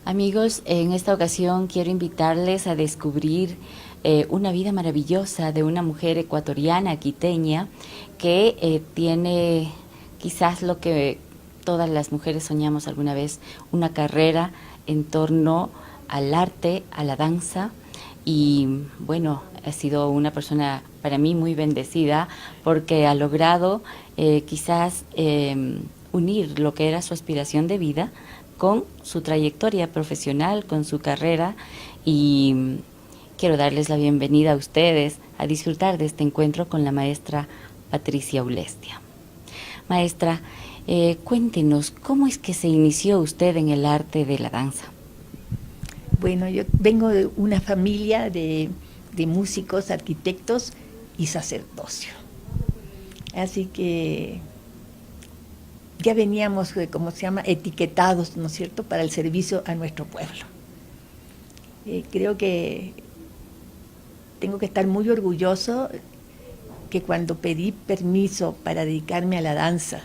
Amigos, en esta ocasión quiero invitarles a descubrir una vida maravillosa de una mujer ecuatoriana, quiteña, que tiene quizás lo que todas las mujeres soñamos alguna vez, una carrera en torno al arte, a la danza, y bueno, ha sido una persona para mí muy bendecida porque ha logrado quizás unir lo que era su aspiración de vida con su trayectoria profesional, con su carrera, y quiero darles la bienvenida a ustedes a disfrutar de este encuentro con la maestra Patricia Ulestia. Maestra, cuéntenos, ¿cómo es que se inició usted en el arte de la danza? Bueno, yo vengo de una familia de músicos, arquitectos y sacerdocio. Así que ya veníamos, como se llama, etiquetados, ¿no es cierto?, para el servicio a nuestro pueblo. Creo que tengo que estar muy orgulloso que cuando pedí permiso para dedicarme a la danza,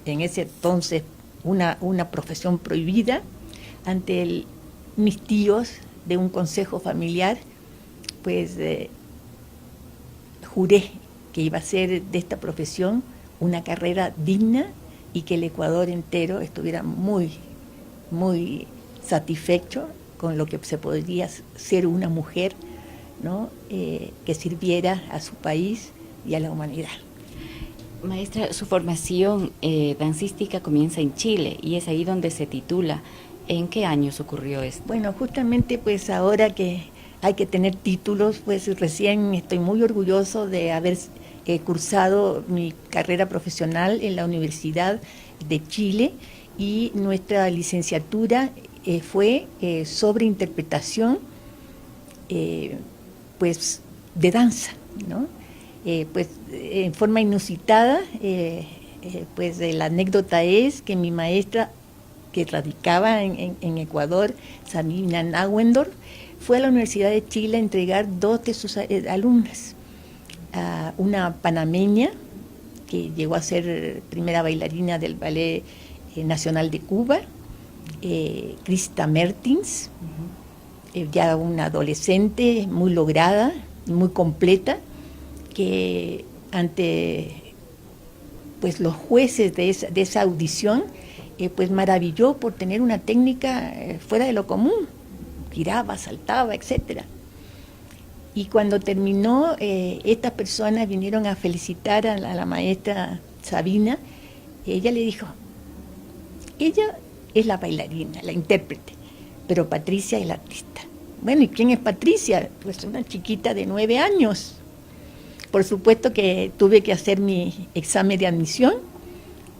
en ese entonces una profesión prohibida, ante mis tíos de un consejo familiar, pues juré que iba a ser de esta profesión una carrera digna y que el Ecuador entero estuviera muy, muy satisfecho con lo que se podría ser una mujer, ¿no? Que sirviera a su país y a la humanidad. Maestra, su formación dancística comienza en Chile y es ahí donde se titula. ¿En qué años ocurrió esto? Bueno, justamente pues ahora que hay que tener títulos, pues recién estoy muy orgulloso de haber cursado mi carrera profesional en la Universidad de Chile, y nuestra licenciatura fue sobre interpretación pues de danza, ¿no? Pues en forma inusitada, pues la anécdota es que mi maestra, que radicaba en Ecuador, Sabina Nauendorf, fue a la Universidad de Chile a entregar dos de sus alumnas, una panameña que llegó a ser primera bailarina del Ballet Nacional de Cuba, Krista Mertins, ya una adolescente muy lograda, muy completa, que ante pues los jueces de esa audición pues maravilló por tener una técnica fuera de lo común, giraba, saltaba, etcétera. Y cuando terminó, estas personas vinieron a felicitar a la maestra Sabina. Ella le dijo, ella es la bailarina, la intérprete, pero Patricia es la artista. Bueno, ¿y quién es Patricia? Pues una chiquita de 9 años. Por supuesto que tuve que hacer mi examen de admisión,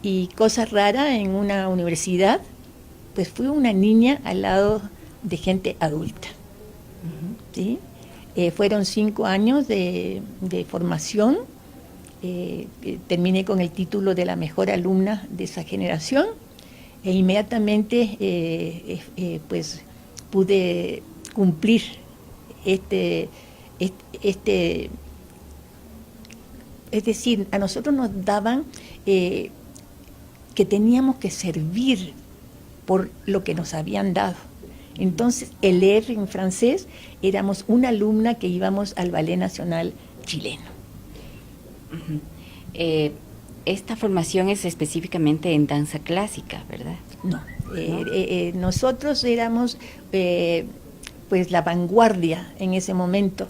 y cosa rara, en una universidad, pues fui una niña al lado de gente adulta. ¿Sí? Fueron 5 años de formación, terminé con el título de la mejor alumna de esa generación, e inmediatamente pues pude cumplir es decir, a nosotros nos daban que teníamos que servir por lo que nos habían dado. Entonces, el R en francés, éramos una alumna que íbamos al Ballet Nacional chileno. Esta formación es específicamente en danza clásica, ¿verdad? No, nosotros éramos pues la vanguardia en ese momento.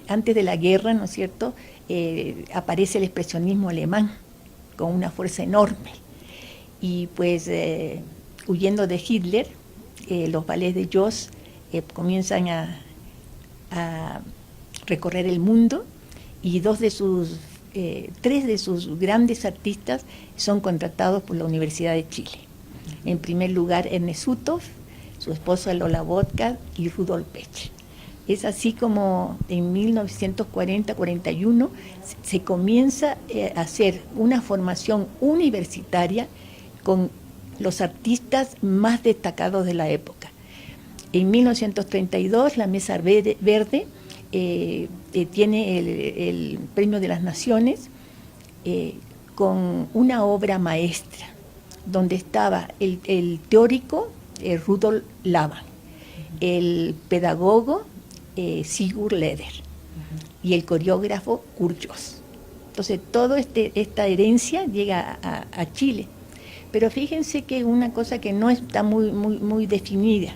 Antes de la guerra, ¿no es cierto?, aparece el expresionismo alemán con una fuerza enorme, y pues huyendo de Hitler, los ballets de Joss comienzan a recorrer el mundo, y tres de sus grandes artistas son contratados por la Universidad de Chile. En primer lugar, Ernest Suthoff, su esposa Lola Vodka y Rudolf Pech. Es así como en 1940-41 se comienza a hacer una formación universitaria con los artistas más destacados de la época. En 1932 la Mesa Verde tiene el Premio de las Naciones con una obra maestra, donde estaba el teórico Rudolf Laban, el pedagogo Sigurd Leder y el coreógrafo Kurt Jooss. Entonces, toda esta herencia llega a Chile. Pero fíjense que una cosa que no está muy definida,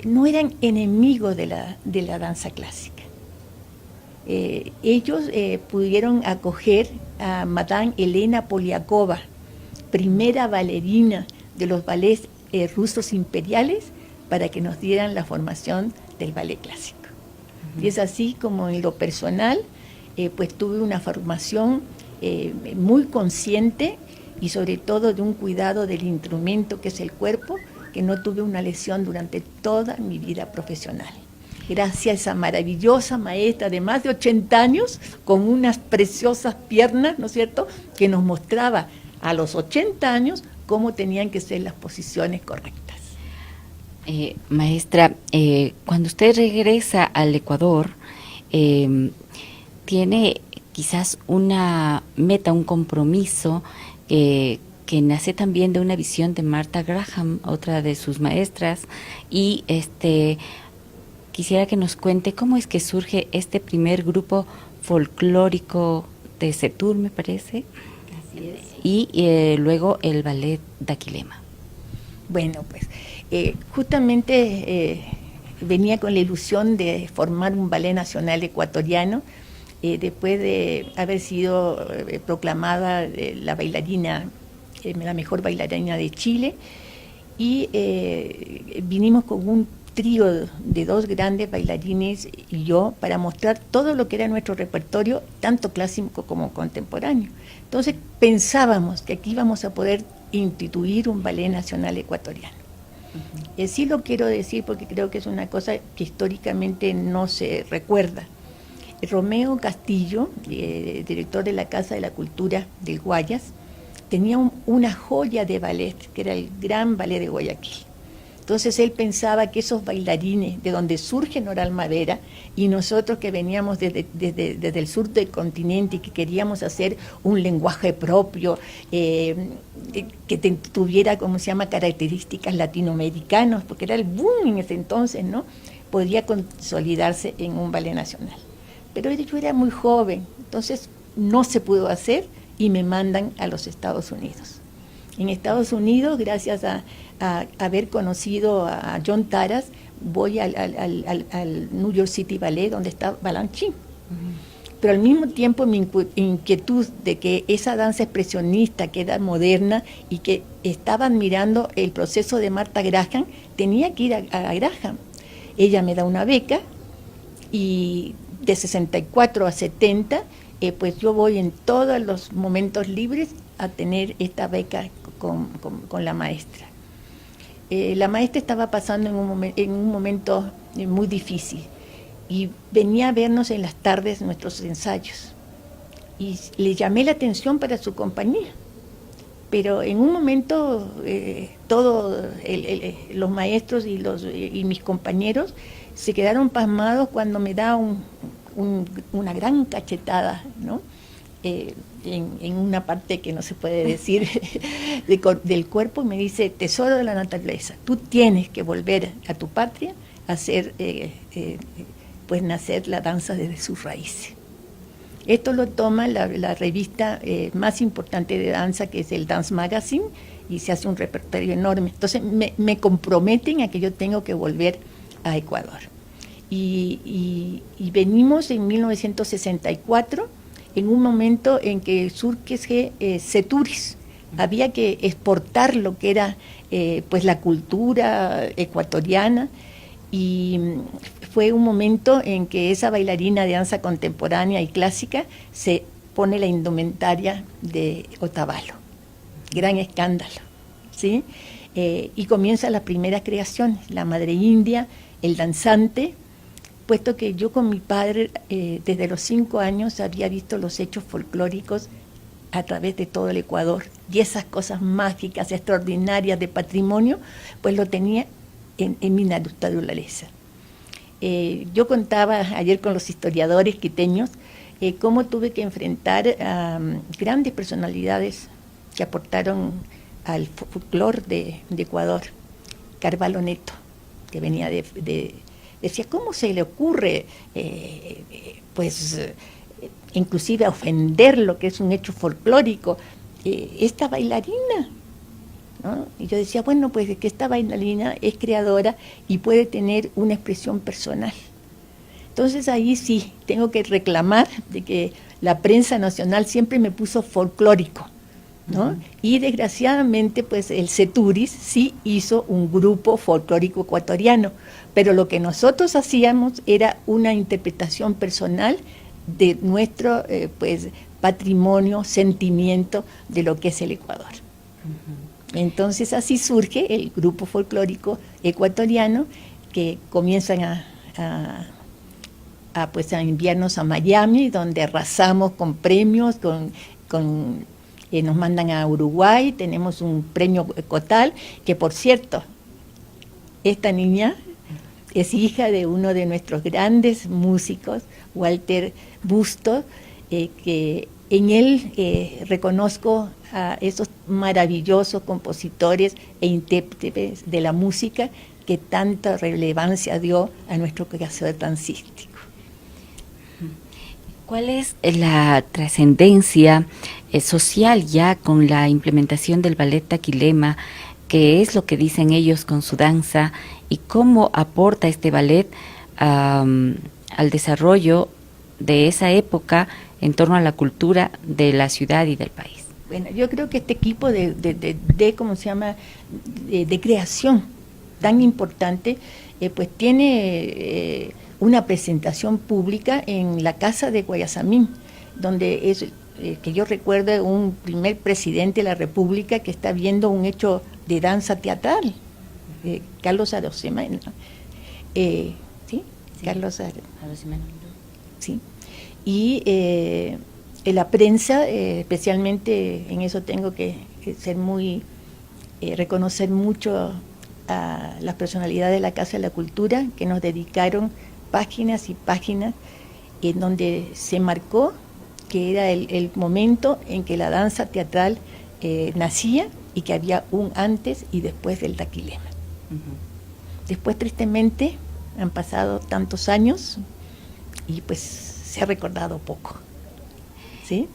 no eran enemigos de la danza clásica. Ellos pudieron acoger a Madame Elena Poliakova, primera bailarina de los ballets rusos imperiales, para que nos dieran la formación del ballet clásico. Y es así como en lo personal, pues tuve una formación muy consciente y sobre todo de un cuidado del instrumento que es el cuerpo, que no tuve una lesión durante toda mi vida profesional. Gracias a esa maravillosa maestra de más de 80 años, con unas preciosas piernas, ¿no es cierto?, que nos mostraba a los 80 años cómo tenían que ser las posiciones correctas. Maestra, cuando usted regresa al Ecuador, tiene quizás una meta, un compromiso que nace también de una visión de Martha Graham, otra de sus maestras, y quisiera que nos cuente cómo es que surge este primer grupo folclórico de Setur, me parece. Así es. Y luego el ballet Daquilema. Bueno, pues justamente venía con la ilusión de formar un ballet nacional ecuatoriano, después de haber sido proclamada la bailarina, la mejor bailarina de Chile, y vinimos con un trío de 2 grandes bailarines y yo para mostrar todo lo que era nuestro repertorio, tanto clásico como contemporáneo. Entonces pensábamos que aquí íbamos a poder instituir un ballet nacional ecuatoriano. Sí lo quiero decir porque creo que es una cosa que históricamente no se recuerda. Romeo Castillo, director de la Casa de la Cultura del Guayas, tenía una joya de ballet, que era el Gran Ballet de Guayaquil. Entonces él pensaba que esos bailarines, de donde surge Noral Madera, y nosotros que veníamos desde el sur del continente y que queríamos hacer un lenguaje propio, que tuviera, como se llama, características latinoamericanas, porque era el boom en ese entonces, ¿no? Podía consolidarse en un ballet nacional. Pero yo era muy joven, entonces no se pudo hacer y me mandan a los Estados Unidos. En Estados Unidos, gracias a haber conocido a John Taras, voy al New York City Ballet, donde está Balanchine. Pero al mismo tiempo mi inquietud de que esa danza expresionista, que era moderna y que estaba admirando el proceso de Martha Graham, tenía que ir a Graham. Ella me da una beca y de 64 a 70, pues yo voy en todos los momentos libres a tener esta beca con la maestra. La maestra estaba pasando en un momento muy difícil y venía a vernos en las tardes nuestros ensayos y le llamé la atención para su compañía, pero en un momento todos los maestros y mis compañeros se quedaron pasmados cuando me da una gran cachetada, ¿no? En una parte que no se puede decir del cuerpo, me dice: tesoro de la naturaleza, tú tienes que volver a tu patria a hacer, pues nacer la danza desde sus raíces. Esto lo toma la revista más importante de danza, que es el Dance Magazine, y se hace un repertorio enorme. Entonces me comprometen a que yo tengo que volver a Ecuador. Y venimos en 1964, en un momento en que surge Seturis. Había que exportar lo que era pues la cultura ecuatoriana, y fue un momento en que esa bailarina de danza contemporánea y clásica se pone la indumentaria de Otavalo. Gran escándalo, ¿sí? Y comienza la primera creación, la Madre India, el danzante, puesto que yo con mi padre desde los 5 años había visto los hechos folclóricos a través de todo el Ecuador, y esas cosas mágicas, extraordinarias de patrimonio, pues lo tenía en mi naturaleza. Yo contaba ayer con los historiadores quiteños cómo tuve que enfrentar a grandes personalidades que aportaron al folclore de Ecuador. Carvalho Neto, que venía decía, ¿cómo se le ocurre, inclusive ofender lo que es un hecho folclórico? Esta bailarina, ¿no? Y yo decía, bueno, pues que esta bailarina es creadora y puede tener una expresión personal. Entonces ahí sí, tengo que reclamar de que la prensa nacional siempre me puso folclórico, ¿no? Uh-huh. Y desgraciadamente, pues el CETURIS sí hizo un grupo folclórico ecuatoriano, pero lo que nosotros hacíamos era una interpretación personal de nuestro patrimonio, sentimiento de lo que es el Ecuador. Uh-huh. Entonces así surge el grupo folclórico ecuatoriano, que comienzan a enviarnos a Miami, donde arrasamos con premios, nos mandan a Uruguay, tenemos un premio Cotal, que por cierto, esta niña es hija de uno de nuestros grandes músicos, Walter Bustos, que en él reconozco a esos maravillosos compositores e intérpretes de la música que tanta relevancia dio a nuestro quehacer dancístico. ¿Cuál es la trascendencia social ya con la implementación del ballet Taquilema? ¿Qué es lo que dicen ellos con su danza y cómo aporta este ballet al desarrollo de esa época en torno a la cultura de la ciudad y del país? Bueno, yo creo que este equipo de creación tan importante, pues tiene una presentación pública en la Casa de Guayasamín, donde es, que yo recuerdo, un primer presidente de la República que está viendo un hecho de danza teatral, Carlos Arosemena. ¿Sí? Sí, Carlos Arosemena. Sí. Y en la prensa, especialmente en eso tengo que ser muy, reconocer mucho a las personalidades de la Casa de la Cultura, que nos dedicaron páginas y páginas en donde se marcó que era el momento en que la danza teatral nacía y que había un antes y después del Taquilema. Uh-huh. Después, tristemente, han pasado tantos años y pues se ha recordado poco. ¿Sí?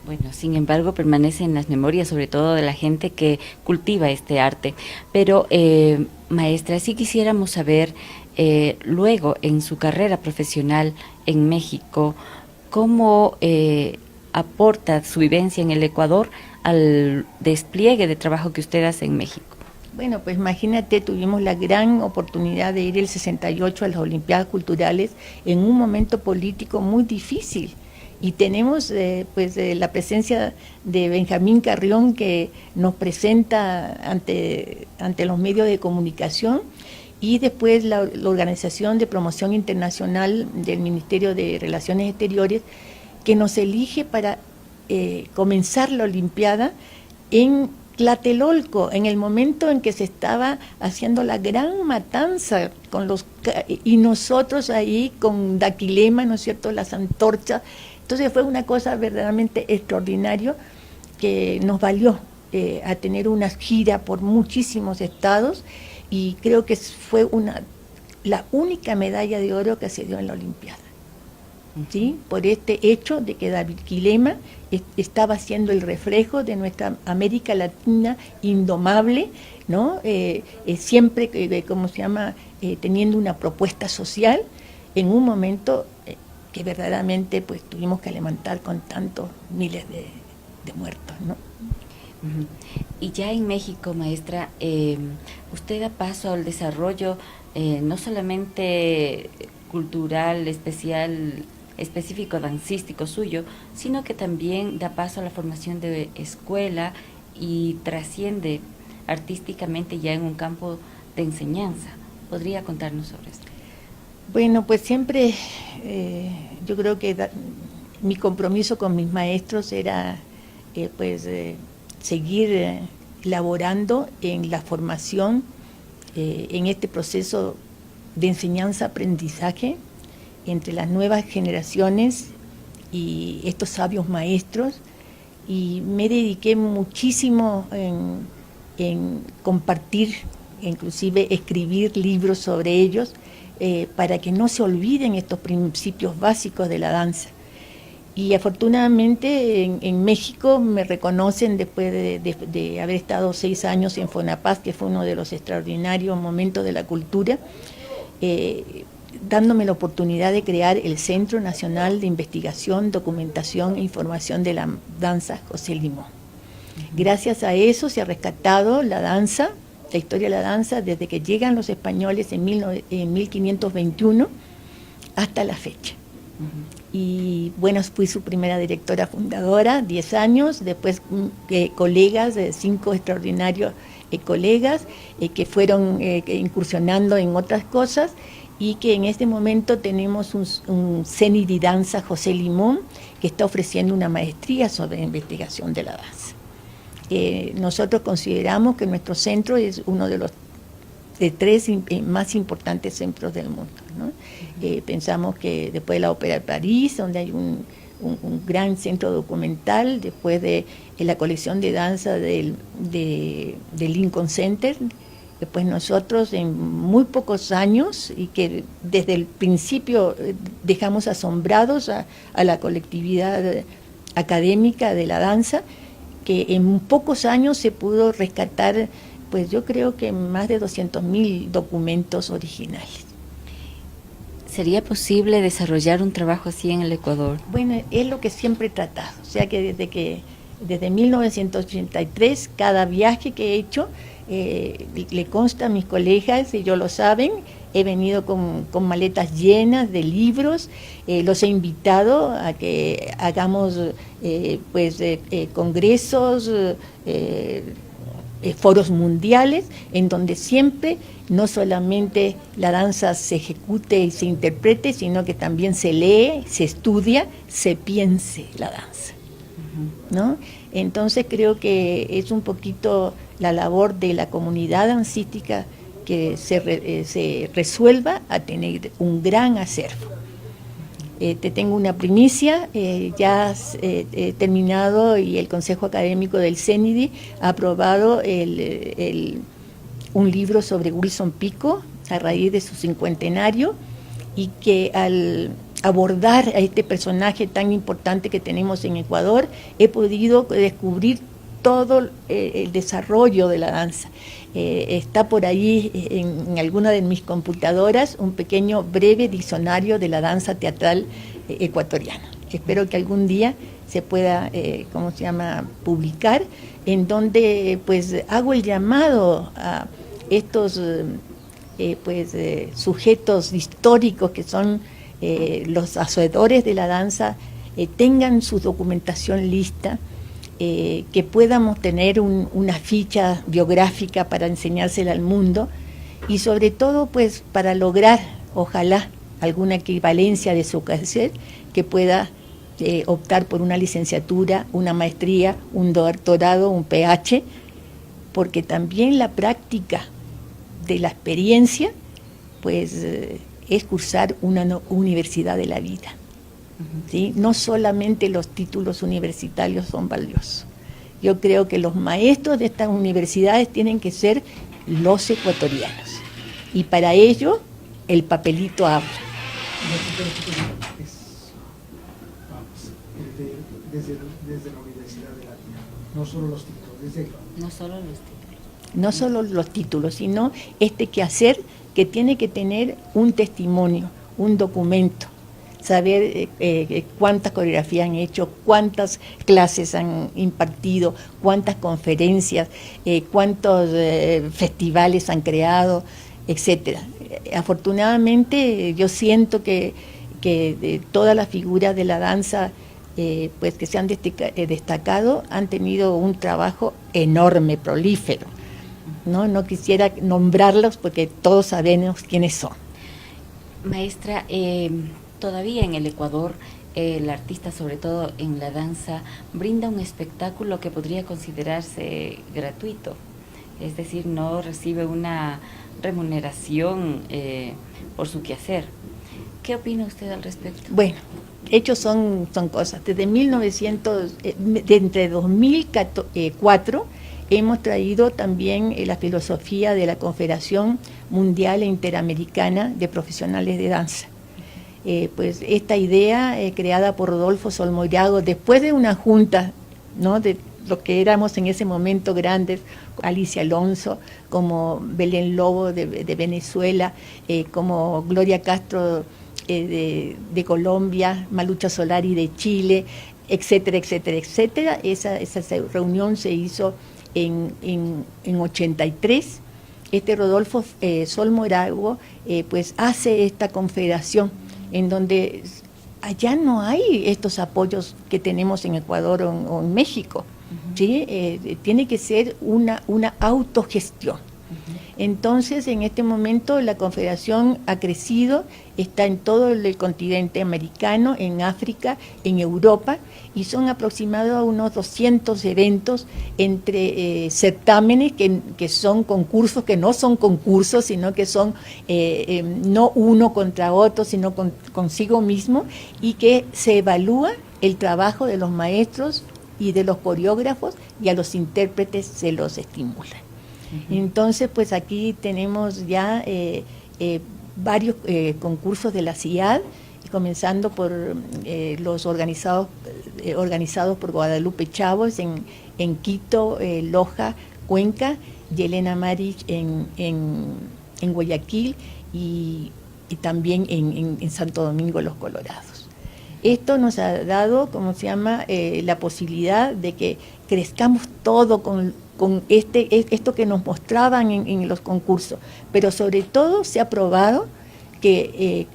Bueno, sin embargo, permanece en las memorias, sobre todo de la gente que cultiva este arte. Pero, maestra, sí quisiéramos saber, luego, en su carrera profesional en México, ¿cómo aporta su vivencia en el Ecuador al despliegue de trabajo que usted hace en México? Bueno, pues imagínate, tuvimos la gran oportunidad de ir el 68 a las Olimpiadas Culturales en un momento político muy difícil. Y tenemos la presencia de Benjamín Carrión, que nos presenta ante los medios de comunicación, y después la Organización de Promoción Internacional del Ministerio de Relaciones Exteriores, que nos elige para comenzar la Olimpiada en Tlatelolco, en el momento en que se estaba haciendo la gran matanza y nosotros ahí con Daquilema, ¿no es cierto?, las antorchas. Entonces fue una cosa verdaderamente extraordinaria que nos valió a tener una gira por muchísimos estados, y creo que fue la única medalla de oro que se dio en la Olimpiada. ¿Sí? Por este hecho de que Daquilema estaba siendo el reflejo de nuestra América Latina indomable, ¿no? Siempre, teniendo una propuesta social en un momento que verdaderamente pues tuvimos que levantar con tantos miles de muertos, ¿no? Uh-huh. Y ya en México, maestra, usted da paso al desarrollo no solamente cultural, específico dancístico suyo, sino que también da paso a la formación de escuela y trasciende artísticamente ya en un campo de enseñanza. ¿Podría contarnos sobre esto? Bueno, pues siempre yo creo que mi compromiso con mis maestros era seguir laborando en la formación, en este proceso de enseñanza-aprendizaje entre las nuevas generaciones y estos sabios maestros y me dediqué muchísimo en compartir, inclusive escribir libros sobre ellos, para que no se olviden estos principios básicos de la danza. Y afortunadamente en México me reconocen después de haber estado 6 años en FONAPAS, que fue uno de los extraordinarios momentos de la cultura, dándome la oportunidad de crear el Centro Nacional de Investigación, Documentación e Información de la Danza José Limón. Gracias a eso se ha rescatado la danza, la historia de la danza, desde que llegan los españoles en 1521 hasta la fecha. Y bueno, fui su primera directora fundadora, 10 años, después colegas, 5 extraordinarios colegas que fueron incursionando en otras cosas, y que en este momento tenemos un CENI de danza José Limón, que está ofreciendo una maestría sobre investigación de la danza. Nosotros consideramos que nuestro centro es uno de los 3 más importantes centros del mundo, ¿no? Pensamos que después de la Ópera de París, donde hay un gran centro documental, después de la colección de danza del Lincoln Center, después nosotros en muy pocos años, y que desde el principio dejamos asombrados a la colectividad académica de la danza, que en pocos años se pudo rescatar, pues yo creo que más de 200.000 documentos originales. ¿Sería posible desarrollar un trabajo así en el Ecuador? Bueno, es lo que siempre he tratado, o sea que desde 1983, cada viaje que he hecho, le consta a mis colegas, y ellos lo saben, he venido con maletas llenas de libros, los he invitado a que hagamos congresos, foros mundiales, en donde siempre no solamente la danza se ejecute y se interprete, sino que también se lee, se estudia, se piense la danza, ¿no? Entonces creo que es un poquito la labor de la comunidad dancística que se resuelva a tener un gran acervo. Te tengo una primicia, ya he terminado, y el Consejo Académico del CENIDI ha aprobado un libro sobre Wilson Pico a raíz de su 50enario, y que al abordar a este personaje tan importante que tenemos en Ecuador, he podido descubrir todo el desarrollo de la danza. Está por ahí en alguna de mis computadoras un pequeño breve diccionario de la danza teatral ecuatoriana. Espero que algún día se pueda, publicar, en donde pues hago el llamado a estos sujetos históricos que son los hacedores de la danza, tengan su documentación lista, que podamos tener una ficha biográfica para enseñársela al mundo, y sobre todo pues para lograr, ojalá, alguna equivalencia de su quehacer, que pueda optar por una licenciatura, una maestría, un doctorado, un PH, porque también la práctica de la experiencia pues es cursar una universidad de la vida. ¿Sí? No solamente los títulos universitarios son valiosos. Yo creo que los maestros de estas universidades tienen que ser los ecuatorianos, y para ello el papelito habla. Desde la Universidad de la Vida, no solo los títulos, no solo los títulos, sino este quehacer que tiene que tener un testimonio, un documento, saber cuántas coreografías han hecho, cuántas clases han impartido, cuántas conferencias, cuántos festivales han creado, etcétera. Afortunadamente yo siento que todas las figuras de la danza pues que se han destacado han tenido un trabajo enorme, prolífero. No quisiera nombrarlos porque todos sabemos quiénes son. Maestra, todavía en el Ecuador el artista, sobre todo en la danza, brinda un espectáculo que podría considerarse gratuito, es decir, no recibe una remuneración por su quehacer. ¿Qué opina usted al respecto? Bueno, hechos son cosas. Desde entre 2004 hemos traído también la filosofía de la Confederación Mundial e Interamericana de Profesionales de Danza. Pues esta idea creada por Rodolfo Solmoirago después de una junta, ¿no?, de lo que éramos en ese momento grandes, Alicia Alonso, como Belén Lobo de Venezuela, como Gloria Castro de Colombia, Malucha Solari de Chile, etcétera, etcétera, etcétera. Esa reunión se hizo en 83. Rodolfo Solmoirago pues hace esta confederación en donde allá no hay estos apoyos que tenemos en Ecuador o en México. ¿Sí? Tiene que ser una autogestión. Entonces, en este momento la Confederación ha crecido, está en todo el continente americano, en África, en Europa, y son aproximados unos 200 eventos entre certámenes que son concursos, que no son concursos, sino que son no uno contra otro, sino consigo mismo, y que se evalúa el trabajo de los maestros y de los coreógrafos, y a los intérpretes se los estimula. Entonces, pues aquí tenemos ya varios concursos de la CIAD, comenzando por los organizados por Guadalupe Chavos en Quito, Loja, Cuenca, y Elena Marich en Guayaquil y también en Santo Domingo, Los Colorados. Esto nos ha dado, la posibilidad de que crezcamos todo con esto que nos mostraban en los concursos, pero sobre todo se ha probado que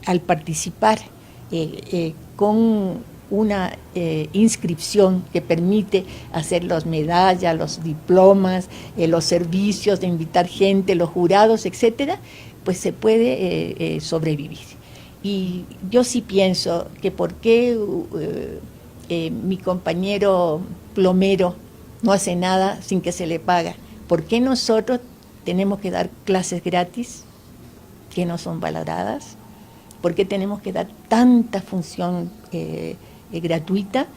al participar con una inscripción que permite hacer las medallas, los diplomas, los servicios de invitar gente, los jurados, etcétera, pues se puede sobrevivir. Y yo sí pienso que por qué mi compañero plomero no hace nada sin que se le paga. ¿Por qué nosotros tenemos que dar clases gratis que no son valoradas? ¿Por qué tenemos que dar tanta función gratuita?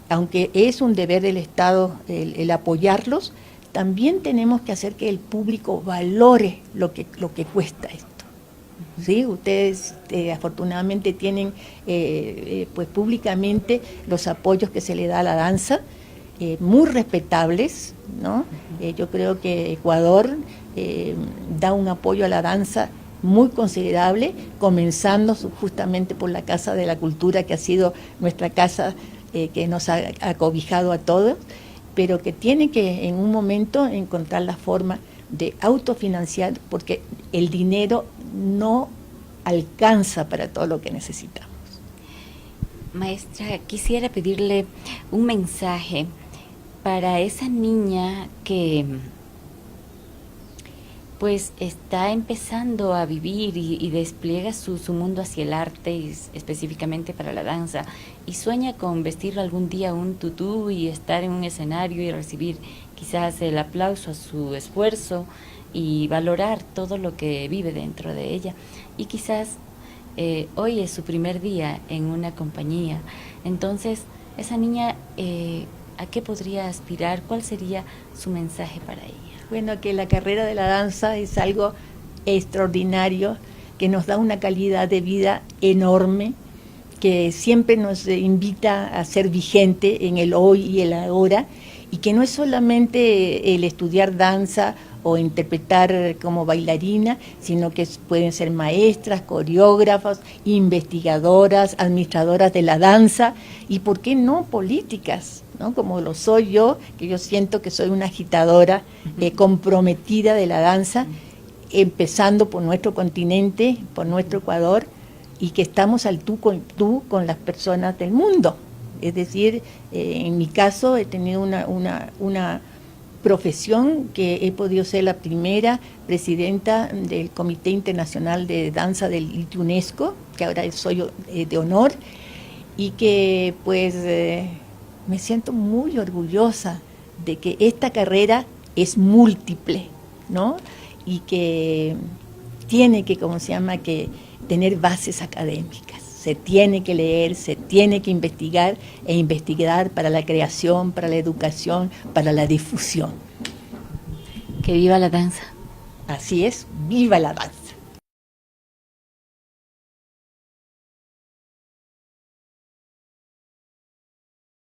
Aunque es un deber del Estado el apoyarlos, también tenemos que hacer que el público valore lo que cuesta esto. ¿Sí? Ustedes afortunadamente tienen pues públicamente los apoyos que se le da a la danza, muy respetables, ¿no? Yo creo que Ecuador da un apoyo a la danza muy considerable, comenzando justamente por la Casa de la Cultura, que ha sido nuestra casa que nos ha acobijado a todos, pero que tiene que en un momento encontrar la forma de autofinanciar, porque el dinero no alcanza para todo lo que necesitamos. Maestra, quisiera pedirle un mensaje para esa niña que pues está empezando a vivir y despliega su mundo hacia el arte, y específicamente para la danza, y sueña con vestir algún día un tutú y estar en un escenario y recibir quizás el aplauso a su esfuerzo y valorar todo lo que vive dentro de ella. Y quizás hoy es su primer día en una compañía. Entonces, esa niña, ¿a qué podría aspirar? ¿Cuál sería su mensaje para ella? Bueno, que la carrera de la danza es algo extraordinario, que nos da una calidad de vida enorme, que siempre nos invita a ser vigente en el hoy y el ahora, y que no es solamente el estudiar danza o interpretar como bailarina, sino que pueden ser maestras, coreógrafas, investigadoras, administradoras de la danza, y por qué no políticas, ¿no? Como lo soy yo, que yo siento que soy una agitadora comprometida de la danza, empezando por nuestro continente, por nuestro Ecuador, y que estamos al tú con las personas del mundo. Es decir, en mi caso he tenido una profesión que he podido ser la primera presidenta del Comité Internacional de Danza del UNESCO, que ahora soy de honor, y que pues me siento muy orgullosa de que esta carrera es múltiple, ¿no? Y que tiene que, que tener bases académicas. se tiene que leer, se tiene que investigar e investigar para la creación, para la educación, para la difusión. Que viva la danza. Así es, viva la danza.